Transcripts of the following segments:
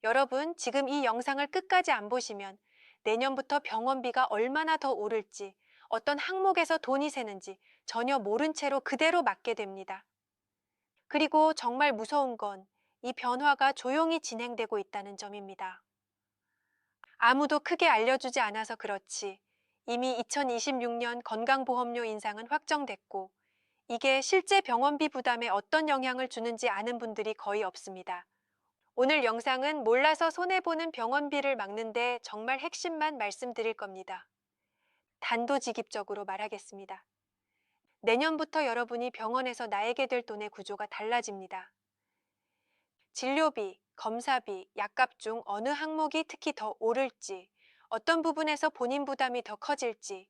여러분, 지금 이 영상을 끝까지 안 보시면 내년부터 병원비가 얼마나 더 오를지, 어떤 항목에서 돈이 새는지 전혀 모른 채로 그대로 맞게 됩니다. 그리고 정말 무서운 건 이 변화가 조용히 진행되고 있다는 점입니다. 아무도 크게 알려주지 않아서 그렇지 이미 2026년 건강보험료 인상은 확정됐고 이게 실제 병원비 부담에 어떤 영향을 주는지 아는 분들이 거의 없습니다. 오늘 영상은 몰라서 손해보는 병원비를 막는데 정말 핵심만 말씀드릴 겁니다. 단도직입적으로 말하겠습니다. 내년부터 여러분이 병원에서 나에게 될 돈의 구조가 달라집니다. 진료비, 검사비, 약값 중 어느 항목이 특히 더 오를지, 어떤 부분에서 본인 부담이 더 커질지,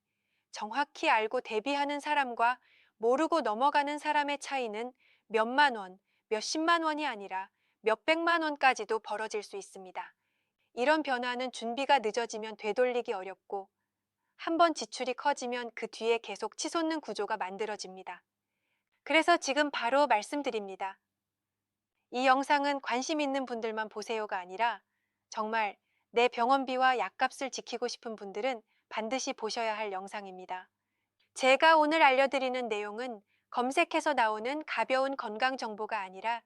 정확히 알고 대비하는 사람과 모르고 넘어가는 사람의 차이는 몇만 원, 몇십만 원이 아니라 몇백만 원까지도 벌어질 수 있습니다. 이런 변화는 준비가 늦어지면 되돌리기 어렵고 한번 지출이 커지면 그 뒤에 계속 치솟는 구조가 만들어집니다. 그래서 지금 바로 말씀드립니다. 이 영상은 관심 있는 분들만 보세요가 아니라 정말 내 병원비와 약값을 지키고 싶은 분들은 반드시 보셔야 할 영상입니다. 제가 오늘 알려드리는 내용은 검색해서 나오는 가벼운 건강 정보가 아니라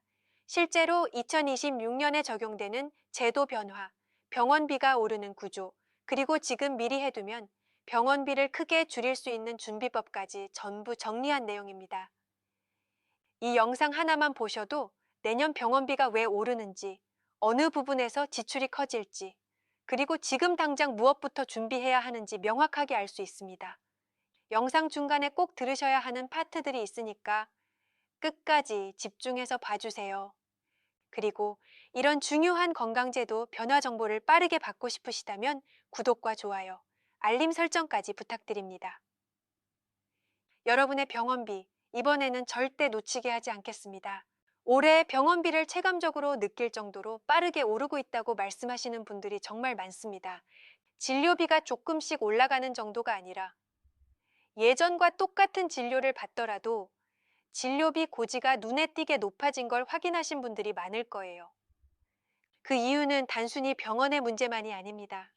실제로 2026년에 적용되는 제도 변화, 병원비가 오르는 구조, 그리고 지금 미리 해두면 병원비를 크게 줄일 수 있는 준비법까지 전부 정리한 내용입니다. 이 영상 하나만 보셔도 내년 병원비가 왜 오르는지, 어느 부분에서 지출이 커질지, 그리고 지금 당장 무엇부터 준비해야 하는지 명확하게 알 수 있습니다. 영상 중간에 꼭 들으셔야 하는 파트들이 있으니까 끝까지 집중해서 봐주세요. 그리고 이런 중요한 건강제도 변화 정보를 빠르게 받고 싶으시다면 구독과 좋아요, 알림 설정까지 부탁드립니다. 여러분의 병원비, 이번에는 절대 놓치게 하지 않겠습니다. 올해 병원비를 체감적으로 느낄 정도로 빠르게 오르고 있다고 말씀하시는 분들이 정말 많습니다. 진료비가 조금씩 올라가는 정도가 아니라 예전과 똑같은 진료를 받더라도 진료비 고지가 눈에 띄게 높아진 걸 확인하신 분들이 많을 거예요. 그 이유는 단순히 병원의 문제만이 아닙니다.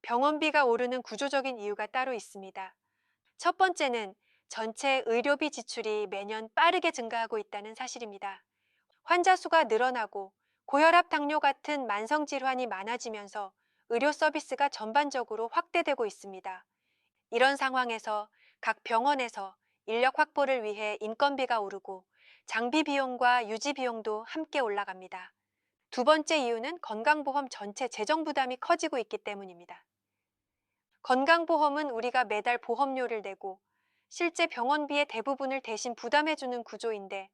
병원비가 오르는 구조적인 이유가 따로 있습니다. 첫 번째는 전체 의료비 지출이 매년 빠르게 증가하고 있다는 사실입니다. 환자 수가 늘어나고 고혈압, 당뇨 같은 만성 질환이 많아지면서 의료 서비스가 전반적으로 확대되고 있습니다. 이런 상황에서 각 병원에서 인력 확보를 위해 인건비가 오르고 장비 비용과 유지 비용도 함께 올라갑니다. 두 번째 이유는 건강보험 전체 재정 부담이 커지고 있기 때문입니다. 건강보험은 우리가 매달 보험료를 내고 실제 병원비의 대부분을 대신 부담해주는 구조인데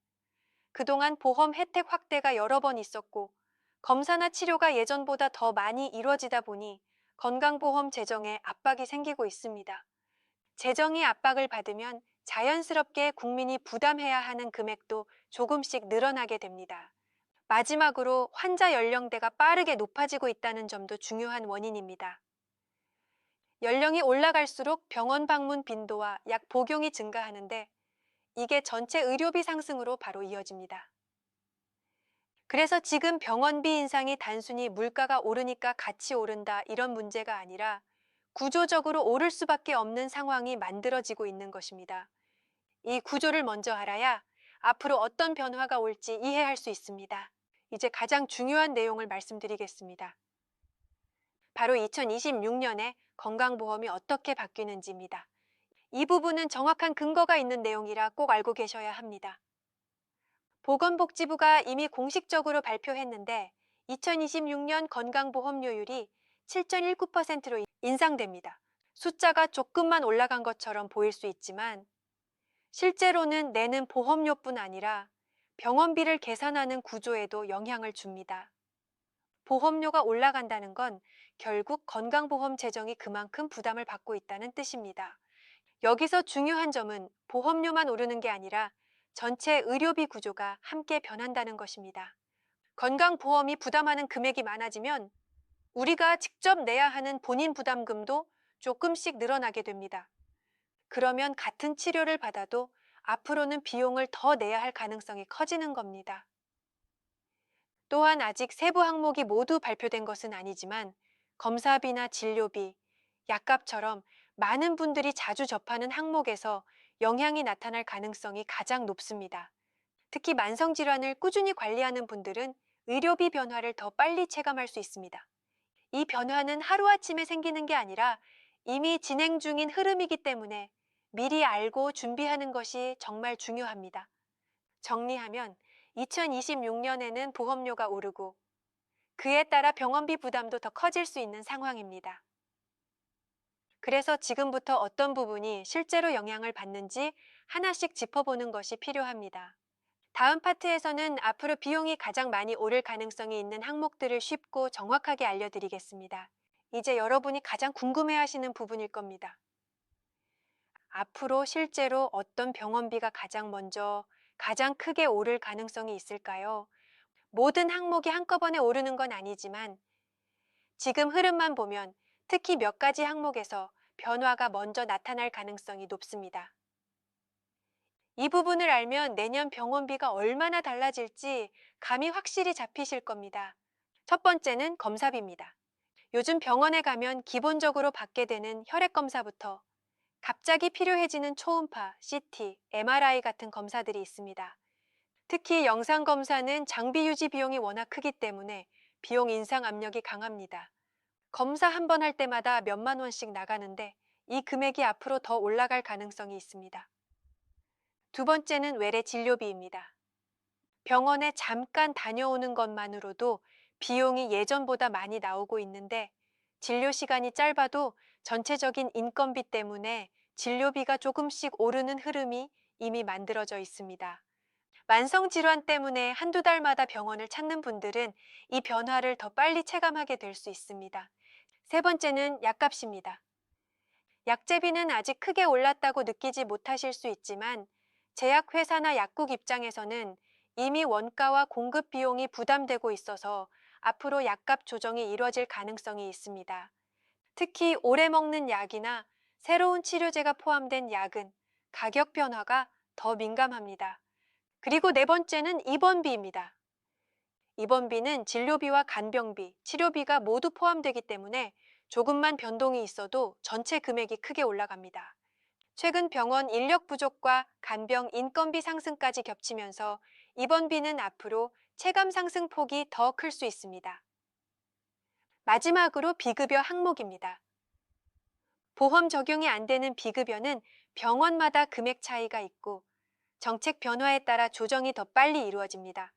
그동안 보험 혜택 확대가 여러 번 있었고 검사나 치료가 예전보다 더 많이 이루어지다 보니 건강보험 재정에 압박이 생기고 있습니다. 재정이 압박을 받으면 자연스럽게 국민이 부담해야 하는 금액도 조금씩 늘어나게 됩니다. 마지막으로 환자 연령대가 빠르게 높아지고 있다는 점도 중요한 원인입니다. 연령이 올라갈수록 병원 방문 빈도와 약 복용이 증가하는데 이게 전체 의료비 상승으로 바로 이어집니다. 그래서 지금 병원비 인상이 단순히 물가가 오르니까 같이 오른다 이런 문제가 아니라 구조적으로 오를 수밖에 없는 상황이 만들어지고 있는 것입니다. 이 구조를 먼저 알아야 앞으로 어떤 변화가 올지 이해할 수 있습니다. 이제 가장 중요한 내용을 말씀드리겠습니다. 바로 2026년에 건강보험이 어떻게 바뀌는지입니다. 이 부분은 정확한 근거가 있는 내용이라 꼭 알고 계셔야 합니다. 보건복지부가 이미 공식적으로 발표했는데 2026년 건강보험료율이 7.19%로 인상됩니다. 숫자가 조금만 올라간 것처럼 보일 수 있지만 실제로는 내는 보험료뿐 아니라 병원비를 계산하는 구조에도 영향을 줍니다. 보험료가 올라간다는 건 결국 건강보험 재정이 그만큼 부담을 받고 있다는 뜻입니다. 여기서 중요한 점은 보험료만 오르는 게 아니라 전체 의료비 구조가 함께 변한다는 것입니다. 건강보험이 부담하는 금액이 많아지면 우리가 직접 내야 하는 본인 부담금도 조금씩 늘어나게 됩니다. 그러면 같은 치료를 받아도 앞으로는 비용을 더 내야 할 가능성이 커지는 겁니다. 또한 아직 세부 항목이 모두 발표된 것은 아니지만 검사비나 진료비, 약값처럼 많은 분들이 자주 접하는 항목에서 영향이 나타날 가능성이 가장 높습니다. 특히 만성질환을 꾸준히 관리하는 분들은 의료비 변화를 더 빨리 체감할 수 있습니다. 이 변화는 하루아침에 생기는 게 아니라 이미 진행 중인 흐름이기 때문에 미리 알고 준비하는 것이 정말 중요합니다. 정리하면 2026년에는 보험료가 오르고 그에 따라 병원비 부담도 더 커질 수 있는 상황입니다. 그래서 지금부터 어떤 부분이 실제로 영향을 받는지 하나씩 짚어보는 것이 필요합니다. 다음 파트에서는 앞으로 비용이 가장 많이 오를 가능성이 있는 항목들을 쉽고 정확하게 알려드리겠습니다. 이제 여러분이 가장 궁금해하시는 부분일 겁니다. 앞으로 실제로 어떤 병원비가 가장 크게 오를 가능성이 있을까요? 모든 항목이 한꺼번에 오르는 건 아니지만 지금 흐름만 보면 특히 몇 가지 항목에서 변화가 먼저 나타날 가능성이 높습니다. 이 부분을 알면 내년 병원비가 얼마나 달라질지 감이 확실히 잡히실 겁니다. 첫 번째는 검사비입니다. 요즘 병원에 가면 기본적으로 받게 되는 혈액 검사부터 갑자기 필요해지는 초음파, CT, MRI 같은 검사들이 있습니다. 특히 영상 검사는 장비 유지 비용이 워낙 크기 때문에 비용 인상 압력이 강합니다. 검사 한 번 할 때마다 몇만 원씩 나가는데 이 금액이 앞으로 더 올라갈 가능성이 있습니다. 두 번째는 외래 진료비입니다. 병원에 잠깐 다녀오는 것만으로도 비용이 예전보다 많이 나오고 있는데 진료 시간이 짧아도 전체적인 인건비 때문에 진료비가 조금씩 오르는 흐름이 이미 만들어져 있습니다. 만성질환 때문에 한두 달마다 병원을 찾는 분들은 이 변화를 더 빨리 체감하게 될 수 있습니다. 세 번째는 약값입니다. 약제비는 아직 크게 올랐다고 느끼지 못하실 수 있지만 제약회사나 약국 입장에서는 이미 원가와 공급 비용이 부담되고 있어서 앞으로 약값 조정이 이뤄질 가능성이 있습니다. 특히 오래 먹는 약이나 새로운 치료제가 포함된 약은 가격 변화가 더 민감합니다. 그리고 네 번째는 입원비입니다. 입원비는 진료비와 간병비, 치료비가 모두 포함되기 때문에 조금만 변동이 있어도 전체 금액이 크게 올라갑니다. 최근 병원 인력 부족과 간병 인건비 상승까지 겹치면서 입원비는 앞으로 체감 상승 폭이 더 클 수 있습니다. 마지막으로 비급여 항목입니다. 보험 적용이 안 되는 비급여는 병원마다 금액 차이가 있고 정책 변화에 따라 조정이 더 빨리 이루어집니다.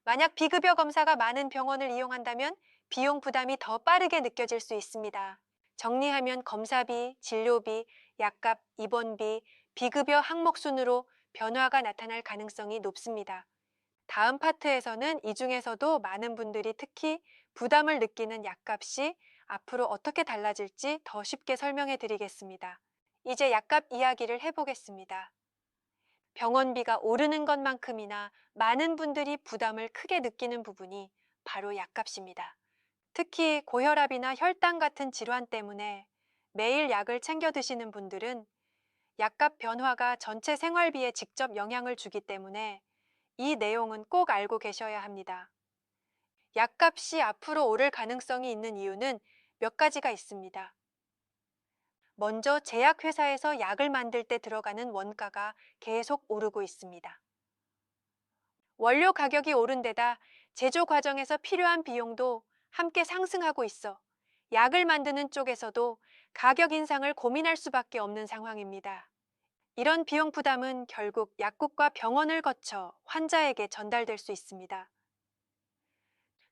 만약 비급여 검사가 많은 병원을 이용한다면 비용 부담이 더 빠르게 느껴질 수 있습니다. 정리하면 검사비, 진료비, 약값, 입원비, 비급여 항목 순으로 변화가 나타날 가능성이 높습니다. 다음 파트에서는 이 중에서도 많은 분들이 특히 부담을 느끼는 약값이 앞으로 어떻게 달라질지 더 쉽게 설명해 드리겠습니다. 이제 약값 이야기를 해보겠습니다. 병원비가 오르는 것만큼이나 많은 분들이 부담을 크게 느끼는 부분이 바로 약값입니다. 특히 고혈압이나 혈당 같은 질환 때문에 매일 약을 챙겨 드시는 분들은 약값 변화가 전체 생활비에 직접 영향을 주기 때문에 이 내용은 꼭 알고 계셔야 합니다. 약값이 앞으로 오를 가능성이 있는 이유는 몇 가지가 있습니다. 먼저 제약회사에서 약을 만들 때 들어가는 원가가 계속 오르고 있습니다. 원료 가격이 오른 데다 제조 과정에서 필요한 비용도 함께 상승하고 있어 약을 만드는 쪽에서도 가격 인상을 고민할 수밖에 없는 상황입니다. 이런 비용 부담은 결국 약국과 병원을 거쳐 환자에게 전달될 수 있습니다.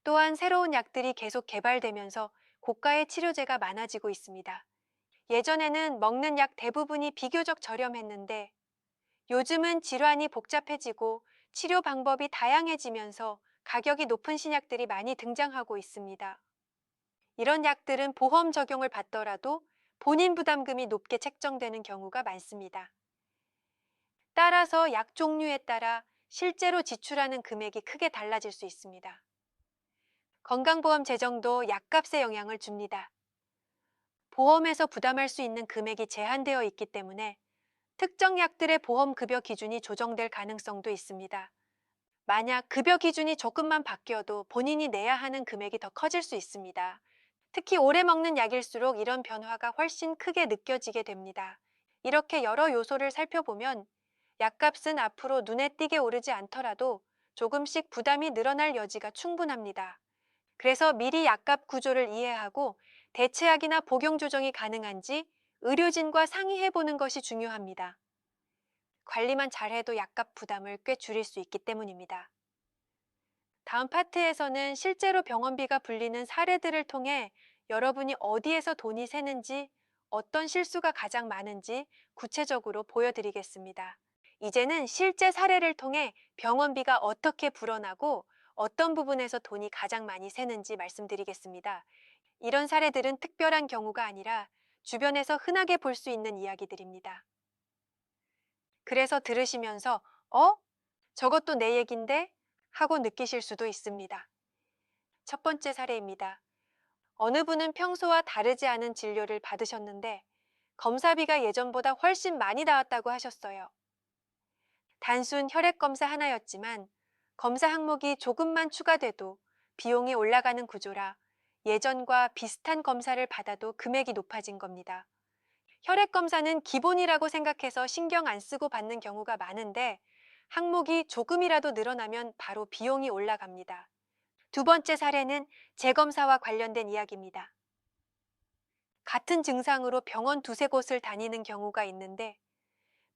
또한 새로운 약들이 계속 개발되면서 고가의 치료제가 많아지고 있습니다. 예전에는 먹는 약 대부분이 비교적 저렴했는데 요즘은 질환이 복잡해지고 치료 방법이 다양해지면서 가격이 높은 신약들이 많이 등장하고 있습니다. 이런 약들은 보험 적용을 받더라도 본인 부담금이 높게 책정되는 경우가 많습니다. 따라서 약 종류에 따라 실제로 지출하는 금액이 크게 달라질 수 있습니다. 건강보험 제정도 약값에 영향을 줍니다. 보험에서 부담할 수 있는 금액이 제한되어 있기 때문에 특정 약들의 보험급여 기준이 조정될 가능성도 있습니다. 만약 급여 기준이 조금만 바뀌어도 본인이 내야 하는 금액이 더 커질 수 있습니다. 특히 오래 먹는 약일수록 이런 변화가 훨씬 크게 느껴지게 됩니다. 이렇게 여러 요소를 살펴보면 약값은 앞으로 눈에 띄게 오르지 않더라도 조금씩 부담이 늘어날 여지가 충분합니다. 그래서 미리 약값 구조를 이해하고 대체약이나 복용 조정이 가능한지 의료진과 상의해 보는 것이 중요합니다. 관리만 잘해도 약값 부담을 꽤 줄일 수 있기 때문입니다. 다음 파트에서는 실제로 병원비가 불리는 사례들을 통해 여러분이 어디에서 돈이 새는지, 어떤 실수가 가장 많은지 구체적으로 보여드리겠습니다. 이제는 실제 사례를 통해 병원비가 어떻게 불어나고 어떤 부분에서 돈이 가장 많이 새는지 말씀드리겠습니다. 이런 사례들은 특별한 경우가 아니라 주변에서 흔하게 볼 수 있는 이야기들입니다. 그래서 들으시면서, 저것도 내 얘긴데? 하고 느끼실 수도 있습니다. 첫 번째 사례입니다. 어느 분은 평소와 다르지 않은 진료를 받으셨는데 검사비가 예전보다 훨씬 많이 나왔다고 하셨어요. 단순 혈액 검사 하나였지만 검사 항목이 조금만 추가돼도 비용이 올라가는 구조라 예전과 비슷한 검사를 받아도 금액이 높아진 겁니다. 혈액 검사는 기본이라고 생각해서 신경 안 쓰고 받는 경우가 많은데 항목이 조금이라도 늘어나면 바로 비용이 올라갑니다. 두 번째 사례는 재검사와 관련된 이야기입니다. 같은 증상으로 병원 두세 곳을 다니는 경우가 있는데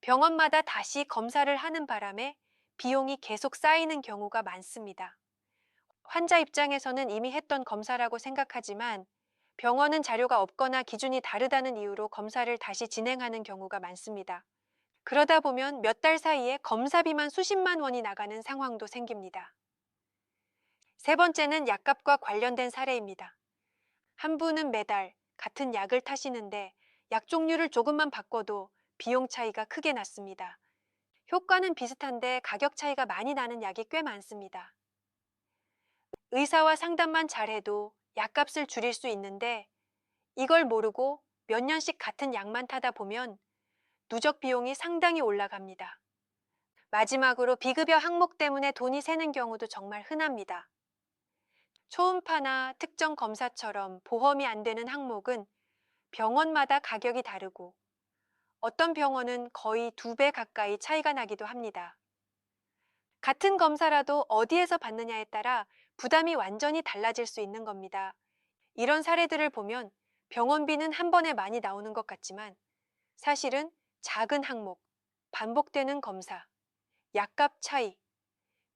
병원마다 다시 검사를 하는 바람에 비용이 계속 쌓이는 경우가 많습니다. 환자 입장에서는 이미 했던 검사라고 생각하지만 병원은 자료가 없거나 기준이 다르다는 이유로 검사를 다시 진행하는 경우가 많습니다. 그러다 보면 몇 달 사이에 검사비만 수십만 원이 나가는 상황도 생깁니다. 세 번째는 약값과 관련된 사례입니다. 한 분은 매달 같은 약을 타시는데 약 종류를 조금만 바꿔도 비용 차이가 크게 났습니다. 효과는 비슷한데 가격 차이가 많이 나는 약이 꽤 많습니다. 의사와 상담만 잘해도 약값을 줄일 수 있는데 이걸 모르고 몇 년씩 같은 약만 타다 보면 누적 비용이 상당히 올라갑니다. 마지막으로 비급여 항목 때문에 돈이 새는 경우도 정말 흔합니다. 초음파나 특정 검사처럼 보험이 안 되는 항목은 병원마다 가격이 다르고 어떤 병원은 거의 2배 가까이 차이가 나기도 합니다. 같은 검사라도 어디에서 받느냐에 따라 부담이 완전히 달라질 수 있는 겁니다. 이런 사례들을 보면 병원비는 한 번에 많이 나오는 것 같지만 사실은 작은 항목, 반복되는 검사, 약값 차이,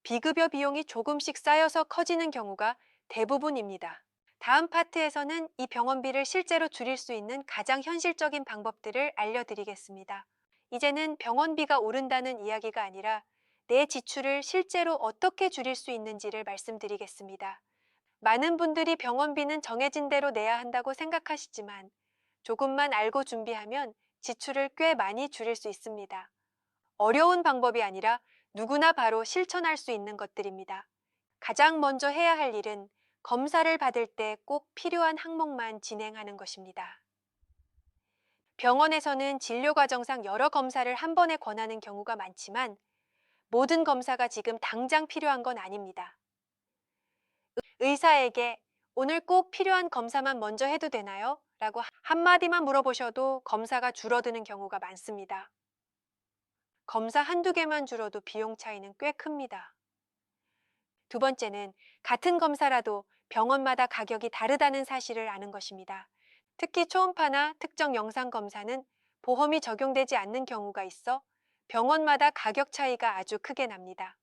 비급여 비용이 조금씩 쌓여서 커지는 경우가 대부분입니다. 다음 파트에서는 이 병원비를 실제로 줄일 수 있는 가장 현실적인 방법들을 알려드리겠습니다. 이제는 병원비가 오른다는 이야기가 아니라 내 지출을 실제로 어떻게 줄일 수 있는지를 말씀드리겠습니다. 많은 분들이 병원비는 정해진 대로 내야 한다고 생각하시지만 조금만 알고 준비하면 지출을 꽤 많이 줄일 수 있습니다. 어려운 방법이 아니라 누구나 바로 실천할 수 있는 것들입니다. 가장 먼저 해야 할 일은 검사를 받을 때 꼭 필요한 항목만 진행하는 것입니다. 병원에서는 진료 과정상 여러 검사를 한 번에 권하는 경우가 많지만 모든 검사가 지금 당장 필요한 건 아닙니다. 의사에게 오늘 꼭 필요한 검사만 먼저 해도 되나요? 라고 한마디만 물어보셔도 검사가 줄어드는 경우가 많습니다. 검사 한두 개만 줄어도 비용 차이는 꽤 큽니다. 두 번째는 같은 검사라도 병원마다 가격이 다르다는 사실을 아는 것입니다. 특히 초음파나 특정 영상 검사는 보험이 적용되지 않는 경우가 있어 병원마다 가격 차이가 아주 크게 납니다.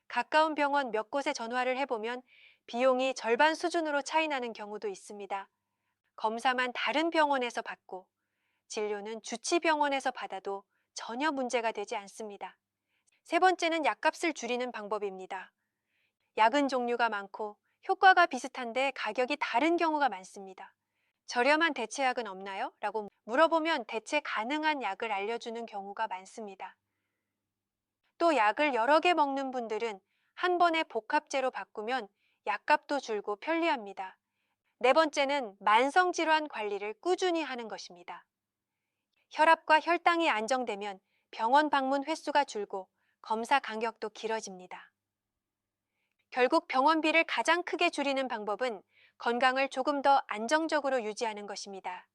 가까운 병원 몇 곳에 전화를 해보면 비용이 절반 수준으로 차이 나는 경우도 있습니다. 검사만 다른 병원에서 받고 진료는 주치병원에서 받아도 전혀 문제가 되지 않습니다. 세 번째는 약값을 줄이는 방법입니다. 약은 종류가 많고 효과가 비슷한데 가격이 다른 경우가 많습니다. 저렴한 대체약은 없나요? 라고 물어보면 대체 가능한 약을 알려주는 경우가 많습니다. 또 약을 여러 개 먹는 분들은 한 번에 복합제로 바꾸면 약값도 줄고 편리합니다. 네 번째는 만성질환 관리를 꾸준히 하는 것입니다. 혈압과 혈당이 안정되면 병원 방문 횟수가 줄고 검사 간격도 길어집니다. 결국 병원비를 가장 크게 줄이는 방법은 건강을 조금 더 안정적으로 유지하는 것입니다.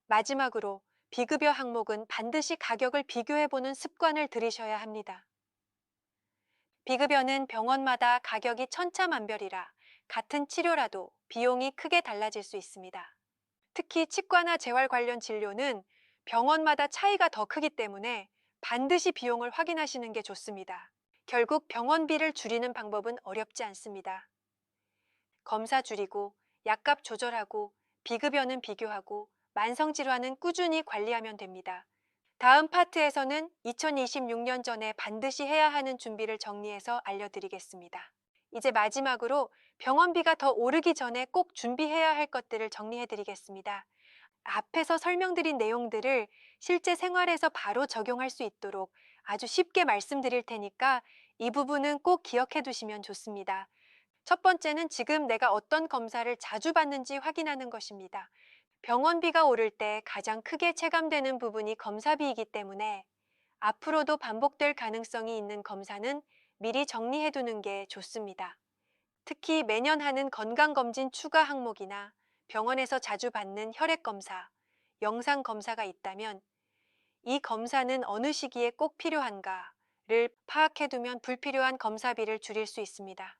마지막으로 비급여 항목은 반드시 가격을 비교해보는 습관을 들이셔야 합니다. 비급여는 병원마다 가격이 천차만별이라 같은 치료라도 비용이 크게 달라질 수 있습니다. 특히 치과나 재활 관련 진료는 병원마다 차이가 더 크기 때문에 반드시 비용을 확인하시는 게 좋습니다. 결국 병원비를 줄이는 방법은 어렵지 않습니다. 검사 줄이고, 약값 조절하고, 비급여는 비교하고, 만성질환은 꾸준히 관리하면 됩니다. 다음 파트에서는 2026년 전에 반드시 해야 하는 준비를 정리해서 알려드리겠습니다. 이제 마지막으로 병원비가 더 오르기 전에 꼭 준비해야 할 것들을 정리해드리겠습니다. 앞에서 설명드린 내용들을 실제 생활에서 바로 적용할 수 있도록 아주 쉽게 말씀드릴 테니까 이 부분은 꼭 기억해 두시면 좋습니다. 첫 번째는 지금 내가 어떤 검사를 자주 받는지 확인하는 것입니다. 병원비가 오를 때 가장 크게 체감되는 부분이 검사비이기 때문에 앞으로도 반복될 가능성이 있는 검사는 미리 정리해 두는 게 좋습니다. 특히 매년 하는 건강검진 추가 항목이나 병원에서 자주 받는 혈액검사, 영상검사가 있다면 이 검사는 어느 시기에 꼭 필요한가를 파악해두면 불필요한 검사비를 줄일 수 있습니다.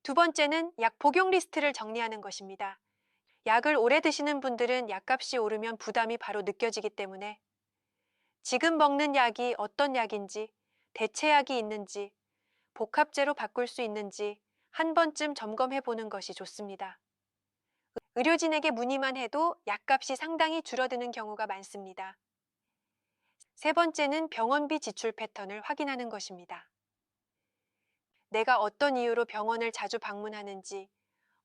두 번째는 약 복용 리스트를 정리하는 것입니다. 약을 오래 드시는 분들은 약값이 오르면 부담이 바로 느껴지기 때문에 지금 먹는 약이 어떤 약인지, 대체약이 있는지, 복합제로 바꿀 수 있는지 한 번쯤 점검해 보는 것이 좋습니다. 의료진에게 문의만 해도 약값이 상당히 줄어드는 경우가 많습니다. 세 번째는 병원비 지출 패턴을 확인하는 것입니다. 내가 어떤 이유로 병원을 자주 방문하는지,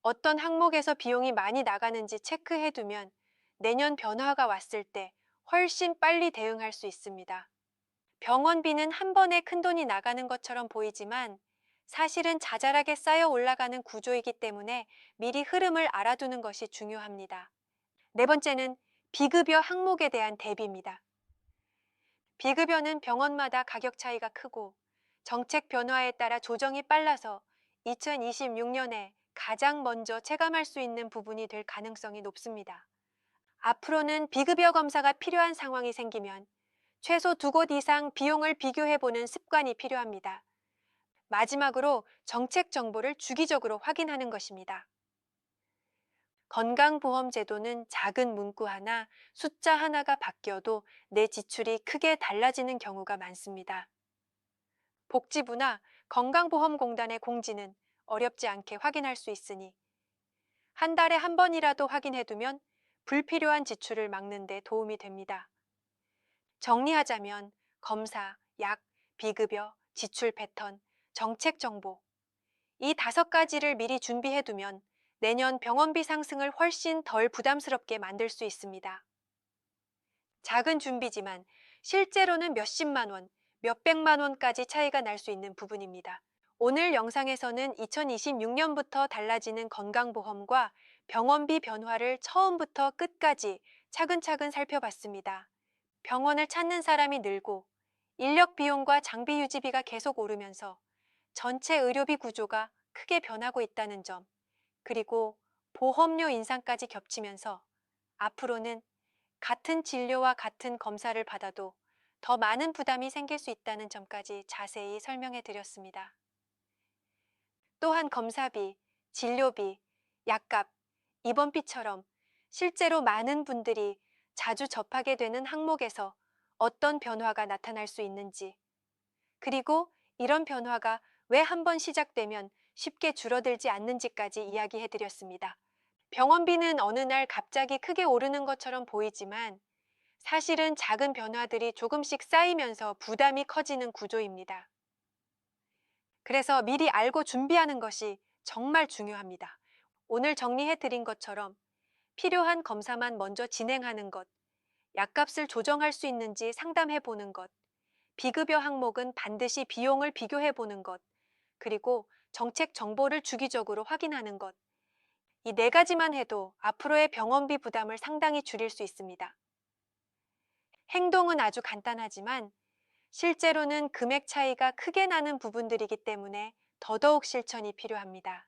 어떤 항목에서 비용이 많이 나가는지 체크해 두면 내년 변화가 왔을 때 훨씬 빨리 대응할 수 있습니다. 병원비는 한 번에 큰돈이 나가는 것처럼 보이지만 사실은 자잘하게 쌓여 올라가는 구조이기 때문에 미리 흐름을 알아두는 것이 중요합니다. 네 번째는 비급여 항목에 대한 대비입니다. 비급여는 병원마다 가격 차이가 크고 정책 변화에 따라 조정이 빨라서 2026년에 가장 먼저 체감할 수 있는 부분이 될 가능성이 높습니다. 앞으로는 비급여 검사가 필요한 상황이 생기면 최소 2곳 이상 비용을 비교해보는 습관이 필요합니다. 마지막으로 정책 정보를 주기적으로 확인하는 것입니다. 건강보험제도는 작은 문구 하나, 숫자 하나가 바뀌어도 내 지출이 크게 달라지는 경우가 많습니다. 복지부나 건강보험공단의 공지는 어렵지 않게 확인할 수 있으니 한 달에 한 번이라도 확인해두면 불필요한 지출을 막는 데 도움이 됩니다. 정리하자면 검사, 약, 비급여, 지출 패턴, 정책 정보 이 5가지를 미리 준비해두면 내년 병원비 상승을 훨씬 덜 부담스럽게 만들 수 있습니다. 작은 준비지만 실제로는 몇십만 원, 몇백만 원까지 차이가 날 수 있는 부분입니다. 오늘 영상에서는 2026년부터 달라지는 건강보험과 병원비 변화를 처음부터 끝까지 차근차근 살펴봤습니다. 병원을 찾는 사람이 늘고 인력 비용과 장비 유지비가 계속 오르면서 전체 의료비 구조가 크게 변하고 있다는 점, 그리고 보험료 인상까지 겹치면서 앞으로는 같은 진료와 같은 검사를 받아도 더 많은 부담이 생길 수 있다는 점까지 자세히 설명해 드렸습니다. 또한 검사비, 진료비, 약값, 입원비처럼 실제로 많은 분들이 자주 접하게 되는 항목에서 어떤 변화가 나타날 수 있는지, 그리고 이런 변화가 왜 한 번 시작되면 쉽게 줄어들지 않는지까지 이야기해 드렸습니다. 병원비는 어느 날 갑자기 크게 오르는 것처럼 보이지만 사실은 작은 변화들이 조금씩 쌓이면서 부담이 커지는 구조입니다. 그래서 미리 알고 준비하는 것이 정말 중요합니다. 오늘 정리해 드린 것처럼 필요한 검사만 먼저 진행하는 것, 약값을 조정할 수 있는지 상담해 보는 것, 비급여 항목은 반드시 비용을 비교해 보는 것, 그리고 정책 정보를 주기적으로 확인하는 것. 이 4가지만 해도 앞으로의 병원비 부담을 상당히 줄일 수 있습니다. 행동은 아주 간단하지만 실제로는 금액 차이가 크게 나는 부분들이기 때문에 더더욱 실천이 필요합니다.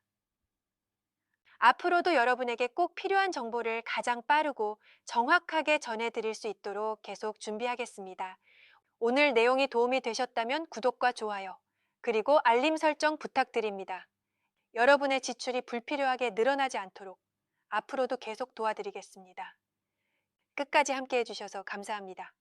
앞으로도 여러분에게 꼭 필요한 정보를 가장 빠르고 정확하게 전해드릴 수 있도록 계속 준비하겠습니다. 오늘 내용이 도움이 되셨다면 구독과 좋아요, 그리고 알림 설정 부탁드립니다. 여러분의 지출이 불필요하게 늘어나지 않도록 앞으로도 계속 도와드리겠습니다. 끝까지 함께 해주셔서 감사합니다.